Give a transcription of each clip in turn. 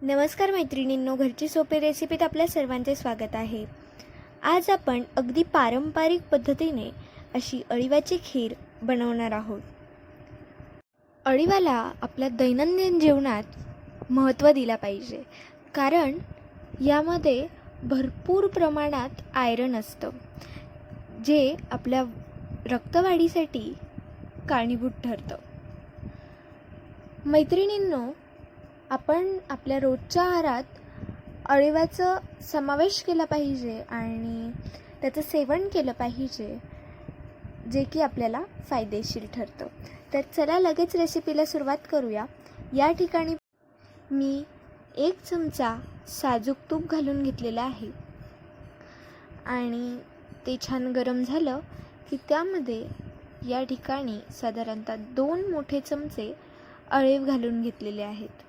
नमस्कार मैत्रिणींनो, घरची सोपी रेसिपीत आपल्या सर्वांचे स्वागत आहे। आज आपण अगदी पारंपरिक पद्धतीने अशी अळीवाची खीर बनवणार आहोत। अळीवाला आपल्या दैनंदिन जीवनात महत्त्व दिला पाहिजे, कारण यामध्ये भरपूर प्रमाणात आयरन असतं, जे आपल्या रक्तवाढीसाठी कारणीभूत ठरतं। मैत्रिणींनो, आपण आपल्या रोजच्या आहारात अळीवाचा समावेश केला पाहिजे आणि त्याचं सेवन केलं पाहिजे, जे की आपल्याला फायदेशीर ठरतं। तर चला लगेच रेसिपीला सुरुवात करूया। या ठिकाणी मी 1 चमचा साजूक तूप घालून घेतलेलं आहे आणि ते छान गरम झालं की त्यामध्ये या ठिकाणी साधारणतः 2 मोठे चमचे अळीव घालून घेतलेले आहेत।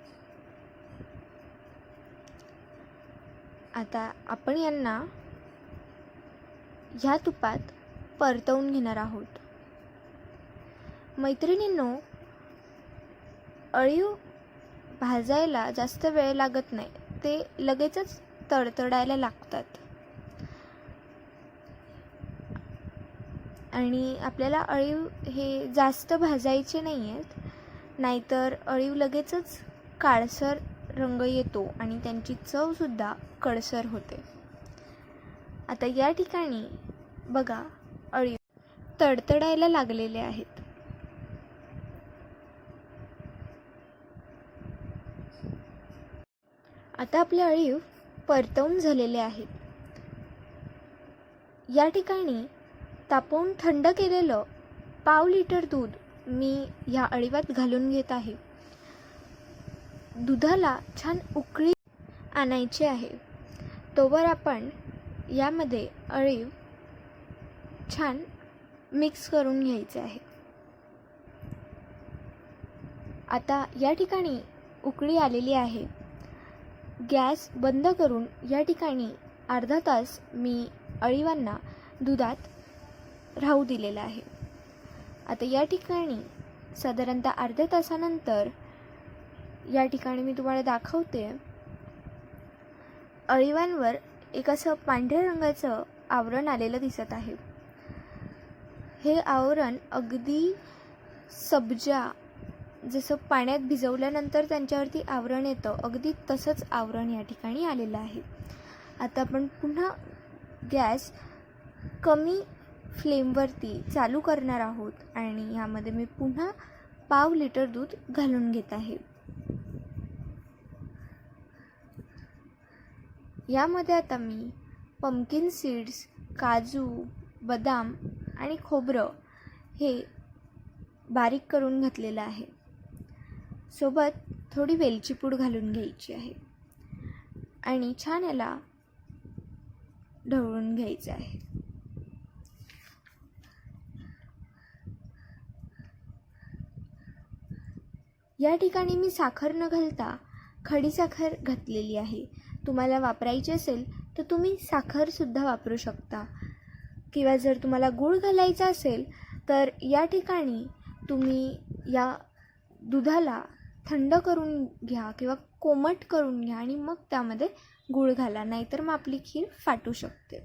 आता आपण यांना ह्या तुपात परतवून घेणार आहोत। मैत्रिणींनो, अळीव भाजायला जास्त वेळ लागत नाही, ते लगेचच तडतडायला लागतात आणि आपल्याला अळीव हे जास्त भाजायचे नाही आहेत, नाहीतर अळीव लगेचच काळसर रंग येतो आणि त्यांची चवसुद्धा कडसर होते। आता या ठिकाणी बघा, अळीव तडतडायला लागलेले आहेत। आता आपले अळीव परतवून झालेले आहेत। या ठिकाणी तापवून थंड केलेलं पाव लिटर दूध मी या अळीवात घालून घेत आहे। दुधाला छान उकळी आणायची आहे, तोवर आपण यामध्ये अळीव छान मिक्स करून घ्यायचे आहे। आता या ठिकाणी उकळी आलेली आहे। गॅस बंद करून या ठिकाणी अर्धा तास मी अळीवांना दुधात राहू दिलेला आहे। आता या ठिकाणी साधारणतः अर्ध्या तासानंतर या ठिकाणी मी तुम्हाला दाखवते, अळीवांवर एक असं पांढऱ्या रंगाचं आवरण आलेलं दिसत आहे। हे आवरण अगदी सब्जा, जसं पाण्यात भिजवल्यानंतर त्यांच्यावरती आवरण येतं, अगदी तसंच आवरण या ठिकाणी आलेलं आहे। आता आपण पुन्हा गॅस कमी फ्लेमवरती चालू करणार आहोत आणि यामध्ये मी पुन्हा पाव लिटर दूध घालून घेत आहे। यामध्ये आता मी पंपकिन सीड्स, काजू, बदाम आणि खोबरं हे बारीक करून घातलेलं आहे। सोबत थोडी वेलची पूड घालून घ्यायची आहे आणि छान याला ढवळून घ्यायचं आहे। या ठिकाणी मी साखर न घालता खडी साखर घातलेली आहे। तुम्हाला वापरायची असेल तर तुम्ही साखरसुद्धा वापरू शकता, किंवा जर तुम्हाला गूळ घालायचा असेल तर या ठिकाणी तुम्ही या दुधाला थंड करून घ्या किंवा कोमट करून घ्या आणि मग त्यामध्ये गूळ घाला, नाहीतर मग आपली खीर फाटू शकते।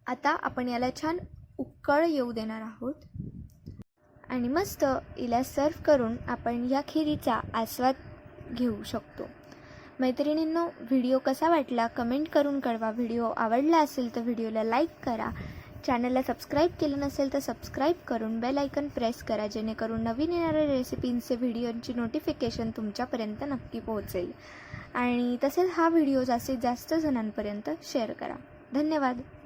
आता आपण याला छान उकळ येऊ देणार आहोत आणि मस्त याला सर्व करून आपण या खिरीचा आस्वाद घेऊ शकतो। मैत्रिणींनो, व्हिडिओ कसा वाटला कमेंट करून कळवा। व्हिडिओ आवडला असेल तर व्हिडिओला लाईक करा। चॅनलला सबस्क्राईब केलं नसेल तर सबस्क्राईब करून बेल आयकन प्रेस करा, जेणेकरून नवीन येणाऱ्या रेसिपींचे व्हिडिओची नोटिफिकेशन तुमच्यापर्यंत नक्की पोहोचेल। आणि तसेच हा व्हिडिओ जास्तीत जास्त जणांपर्यंत शेअर करा। धन्यवाद।